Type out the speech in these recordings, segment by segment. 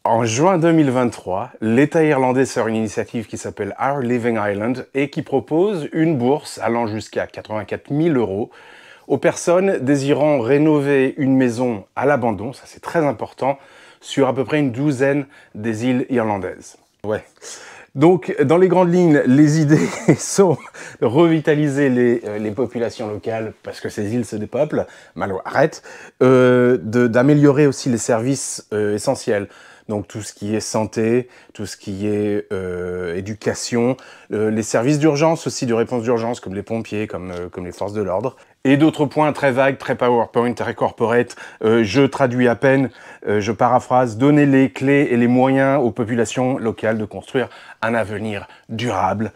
En juin 2023, l'État irlandais sort une initiative qui s'appelle Our Living Island et qui propose une bourse allant jusqu'à 84 000 € aux personnes désirant rénover une maison à l'abandon, ça c'est très important, sur à peu près une douzaine des îles irlandaises. Ouais. Donc, dans les grandes lignes, les idées sont de revitaliser les populations locales, parce que ces îles se dépeuplent, arrête, d'améliorer aussi les services essentiels. Donc tout ce qui est santé, tout ce qui est éducation, les services d'urgence aussi, de réponse d'urgence, comme les pompiers, comme les forces de l'ordre. Et d'autres points très vagues, très PowerPoint, très corporate, je traduis à peine, je paraphrase, donner les clés et les moyens aux populations locales de construire un avenir durable.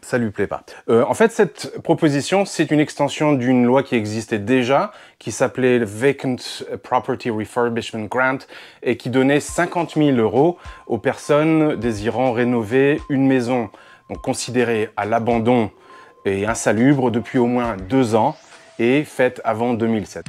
Ça lui plaît pas. En fait, cette proposition, c'est une extension d'une loi qui existait déjà, qui s'appelait Vacant Property Refurbishment Grant, et qui donnait 50 000 € aux personnes désirant rénover une maison, donc considérée à l'abandon et insalubre depuis au moins 2 ans, et faite avant 2007.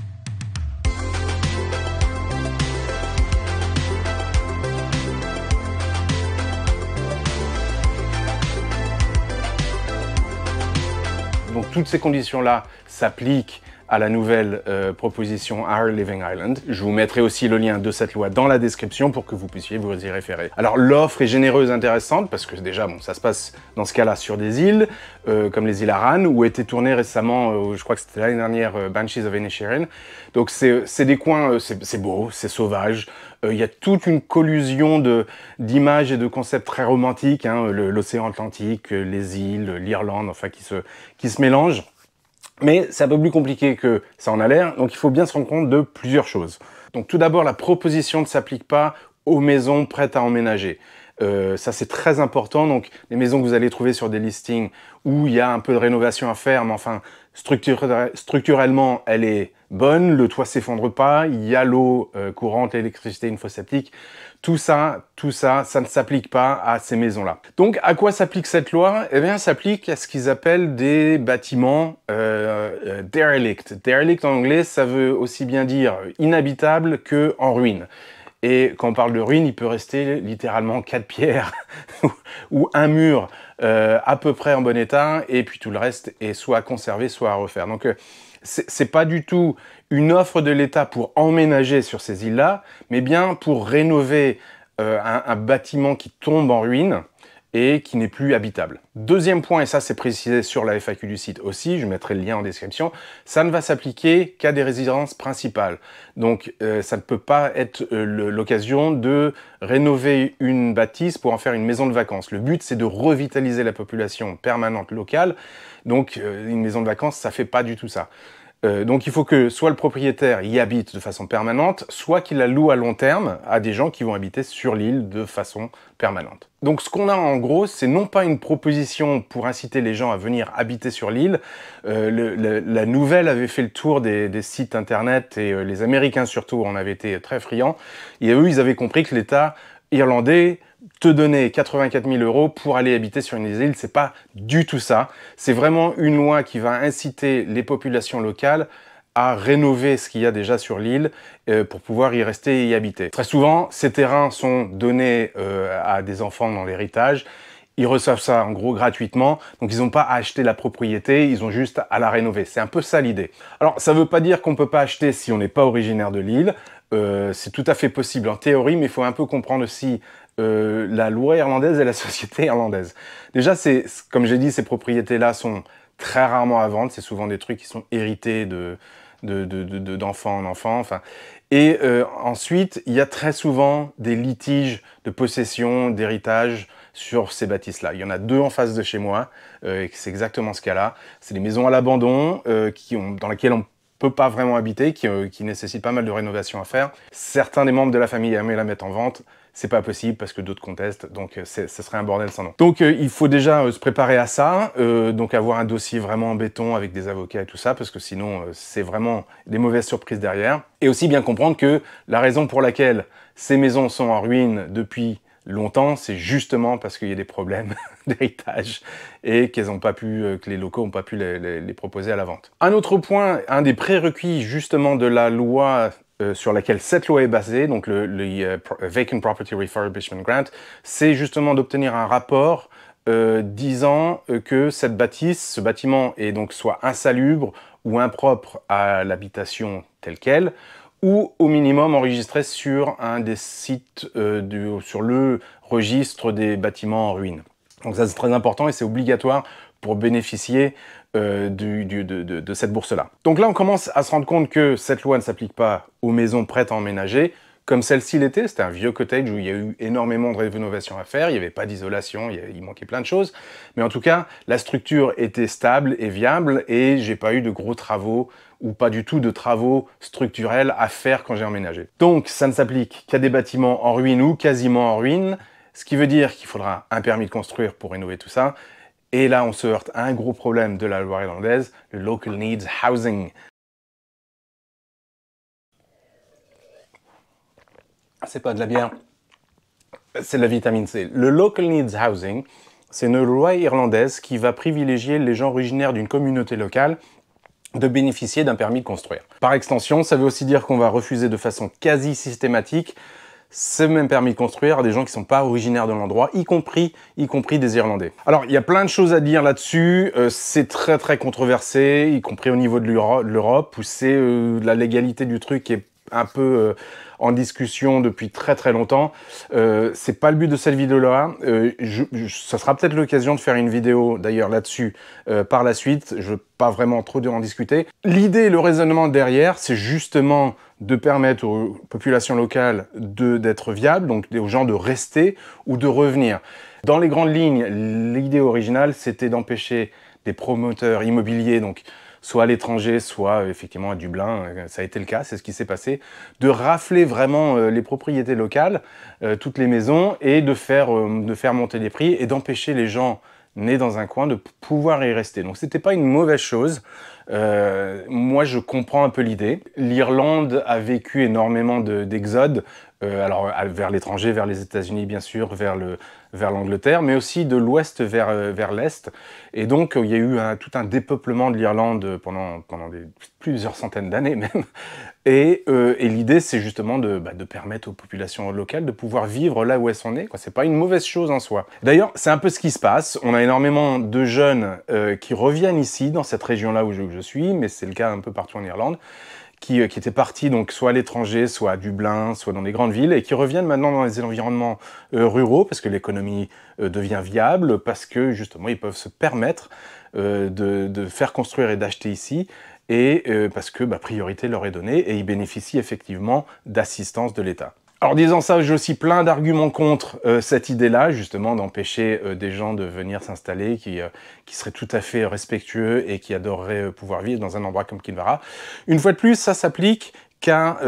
Donc toutes ces conditions-là s'appliquent à la nouvelle proposition Our Living Island. Je vous mettrai aussi le lien de cette loi dans la description pour que vous puissiez vous y référer. Alors l'offre est généreuse et intéressante parce que déjà, bon, ça se passe dans ce cas-là sur des îles, comme les îles Aran, où a été tourné récemment, je crois que c'était l'année dernière, Banshees of Inisherin. Donc c'est des coins, c'est beau, c'est sauvage. Il y a toute une collusion d'images et de concepts très romantiques, hein, l'océan Atlantique, les îles, l'Irlande, enfin qui se mélangent. Mais c'est un peu plus compliqué que ça en a l'air, donc il faut bien se rendre compte de plusieurs choses. Donc tout d'abord, la proposition ne s'applique pas aux maisons prêtes à emménager. Ça c'est très important, donc les maisons que vous allez trouver sur des listings où il y a un peu de rénovation à faire, mais enfin structurellement elle est bonne, le toit s'effondre pas, il y a l'eau courante, l'électricité, une fosse septique. Tout ça, ça ne s'applique pas à ces maisons-là. Donc, à quoi s'applique cette loi? Eh bien, ça s'applique à ce qu'ils appellent des bâtiments derelict. Derelict en anglais, ça veut aussi bien dire inhabitable que en ruine. Et quand on parle de ruine, il peut rester littéralement 4 pierres ou un mur à peu près en bon état, et puis tout le reste est soit à conserver, soit à refaire. Donc, c'est pas du tout une offre de l'État pour emménager sur ces îles-là, mais bien pour rénover un bâtiment qui tombe en ruine et qui n'est plus habitable. Deuxième point, et ça c'est précisé sur la FAQ du site aussi, je mettrai le lien en description, ça ne va s'appliquer qu'à des résidences principales. Donc ça ne peut pas être l'occasion de rénover une bâtisse pour en faire une maison de vacances. Le but c'est de revitaliser la population permanente locale, donc une maison de vacances ça fait pas du tout ça. Donc il faut que soit le propriétaire y habite de façon permanente, soit qu'il la loue à long terme à des gens qui vont habiter sur l'île de façon permanente. Donc ce qu'on a en gros, c'est non pas une proposition pour inciter les gens à venir habiter sur l'île. La nouvelle avait fait le tour des sites internet et les Américains surtout en avaient été très friands. Et eux, ils avaient compris que l'État irlandais te donner 84 000 € pour aller habiter sur une île, c'est pas du tout ça. C'est vraiment une loi qui va inciter les populations locales à rénover ce qu'il y a déjà sur l'île pour pouvoir y rester et y habiter. Très souvent, ces terrains sont donnés à des enfants dans l'héritage. Ils reçoivent ça en gros gratuitement, donc ils n'ont pas à acheter la propriété, ils ont juste à la rénover. C'est un peu ça l'idée. Alors ça ne veut pas dire qu'on ne peut pas acheter si on n'est pas originaire de l'île. C'est tout à fait possible en théorie, mais il faut un peu comprendre aussi la loi irlandaise et la société irlandaise. Déjà, comme j'ai dit, ces propriétés-là sont très rarement à vendre. C'est souvent des trucs qui sont hérités d'enfant en enfant. Enfin. Et ensuite, il y a très souvent des litiges de possession, d'héritage sur ces bâtisses-là. Il y en a 2 en face de chez moi, et c'est exactement ce cas-là. C'est des maisons à l'abandon dans lesquelles on peut pas vraiment habiter, qui nécessitent pas mal de rénovation à faire. Certains des membres de la famille aimeraient la mettre en vente. C'est pas possible parce que d'autres contestent, donc ce serait un bordel sans nom. Donc il faut déjà se préparer à ça, donc avoir un dossier vraiment en béton avec des avocats et tout ça, parce que sinon c'est vraiment des mauvaises surprises derrière. Et aussi bien comprendre que la raison pour laquelle ces maisons sont en ruine depuis longtemps, c'est justement parce qu'il y a des problèmes d'héritage et qu'elles ont pas pu, que les locaux n'ont pas pu les proposer à la vente. Un autre point, un des prérequis justement de la loi sur laquelle cette loi est basée, donc le Vacant Property Refurbishment Grant, c'est justement d'obtenir un rapport disant que cette bâtisse, ce bâtiment est donc soit insalubre ou impropre à l'habitation telle qu'elle, ou au minimum enregistré sur un des sites, sur le registre des bâtiments en ruine. Donc ça c'est très important et c'est obligatoire pour bénéficier de cette bourse-là. Donc là on commence à se rendre compte que cette loi ne s'applique pas aux maisons prêtes à emménager, comme celle-ci l'était. C'était un vieux cottage où il y a eu énormément de rénovations à faire, il n'y avait pas d'isolation, il manquait plein de choses, mais en tout cas, la structure était stable et viable, et j'ai pas eu de gros travaux, ou pas du tout de travaux structurels à faire quand j'ai emménagé. Donc, ça ne s'applique qu'à des bâtiments en ruine ou quasiment en ruine, ce qui veut dire qu'il faudra un permis de construire pour rénover tout ça, et là, on se heurte à un gros problème de la loi irlandaise, le Local Needs Housing. C'est pas de la bière, c'est de la vitamine C. Le Local Needs Housing, c'est une loi irlandaise qui va privilégier les gens originaires d'une communauté locale de bénéficier d'un permis de construire. Par extension, ça veut aussi dire qu'on va refuser de façon quasi systématique ce même permis de construire à des gens qui ne sont pas originaires de l'endroit, y compris des Irlandais. Alors, il y a plein de choses à dire là-dessus, c'est très controversé, y compris au niveau de l'Europe, où c'est la légalité du truc qui est un peu en discussion depuis très longtemps. C'est pas le but de cette vidéo-là. Ça sera peut-être l'occasion de faire une vidéo d'ailleurs là-dessus par la suite. Je ne veux pas vraiment trop en discuter. L'idée et le raisonnement derrière, c'est justement de permettre aux populations locales d'être viables, donc aux gens de rester ou de revenir. Dans les grandes lignes, l'idée originale, c'était d'empêcher des promoteurs immobiliers, donc soit à l'étranger, soit effectivement à Dublin, ça a été le cas, c'est ce qui s'est passé, de rafler vraiment les propriétés locales, toutes les maisons, et de faire monter les prix et d'empêcher les gens nés dans un coin de pouvoir y rester. Donc c'était pas une mauvaise chose. Moi je comprends un peu l'idée. L'Irlande a vécu énormément d'exodes, alors vers l'étranger, vers les États-Unis bien sûr, vers l'Angleterre, mais aussi de l'ouest vers l'est. Et donc il y a eu tout un dépeuplement de l'Irlande pendant plusieurs centaines d'années même. Et l'idée, c'est justement de permettre aux populations locales de pouvoir vivre là où elles sont nées. C'est pas une mauvaise chose en soi. D'ailleurs, c'est un peu ce qui se passe. On a énormément de jeunes qui reviennent ici, dans cette région-là où je suis, mais c'est le cas un peu partout en Irlande, qui étaient partis donc soit à l'étranger, soit à Dublin, soit dans des grandes villes, et qui reviennent maintenant dans les environnements ruraux, parce que l'économie devient viable, parce que justement, ils peuvent se permettre de faire construire et d'acheter ici, et parce que priorité leur est donnée, et ils bénéficient effectivement d'assistance de l'État. Alors disant ça, j'ai aussi plein d'arguments contre cette idée-là, justement, d'empêcher des gens de venir s'installer, qui seraient tout à fait respectueux et qui adoreraient pouvoir vivre dans un endroit comme Kilvara. Une fois de plus, ça s'applique qu'à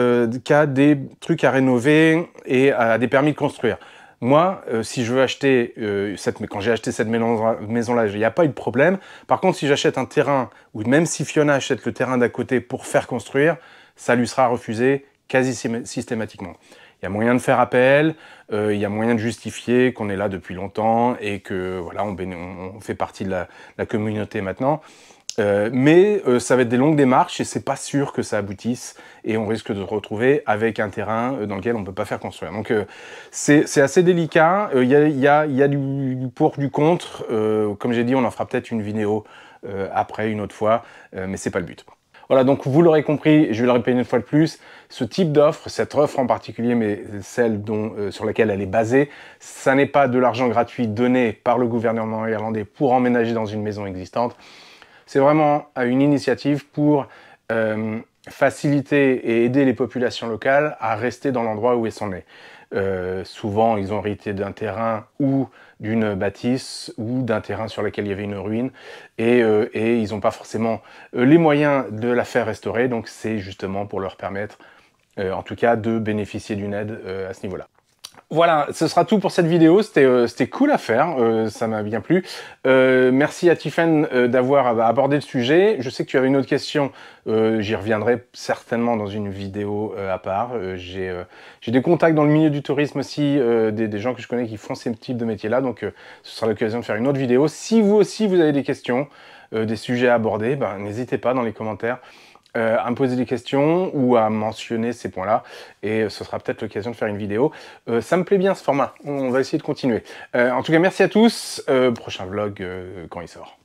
des trucs à rénover et à des permis de construire. Moi, si je veux acheter, quand j'ai acheté cette maison-là, il n'y a pas eu de problème. Par contre, si j'achète un terrain, ou même si Fiona achète le terrain d'à côté pour faire construire, ça lui sera refusé quasi systématiquement. Il y a moyen de faire appel, il y a moyen de justifier qu'on est là depuis longtemps et que voilà, on fait partie de la communauté maintenant. Mais ça va être des longues démarches et c'est pas sûr que ça aboutisse et on risque de se retrouver avec un terrain dans lequel on ne peut pas faire construire. Donc c'est assez délicat, il y a du pour, du contre. Comme j'ai dit, on en fera peut-être une vidéo après, une autre fois, mais c'est pas le but. Voilà, donc vous l'aurez compris, je vais le répéter une fois de plus, ce type d'offre, cette offre en particulier, mais celle sur laquelle elle est basée, ça n'est pas de l'argent gratuit donné par le gouvernement irlandais pour emménager dans une maison existante. C'est vraiment une initiative pour faciliter et aider les populations locales à rester dans l'endroit où elles sont nées. Souvent, ils ont hérité d'un terrain ou d'une bâtisse ou d'un terrain sur lequel il y avait une ruine et ils n'ont pas forcément les moyens de la faire restaurer, donc c'est justement pour leur permettre, en tout cas, de bénéficier d'une aide à ce niveau-là. Voilà, ce sera tout pour cette vidéo. C'était cool à faire, ça m'a bien plu. Merci à Tiffen d'avoir abordé le sujet. Je sais que tu avais une autre question, j'y reviendrai certainement dans une vidéo à part. J'ai des contacts dans le milieu du tourisme aussi, des gens que je connais qui font ces types de métiers-là, donc ce sera l'occasion de faire une autre vidéo. Si vous aussi vous avez des questions, des sujets à aborder, ben, n'hésitez pas dans les commentaires. À me poser des questions ou à mentionner ces points-là, et ce sera peut-être l'occasion de faire une vidéo. Ça me plaît bien ce format, on va essayer de continuer. En tout cas, merci à tous, prochain vlog quand il sort.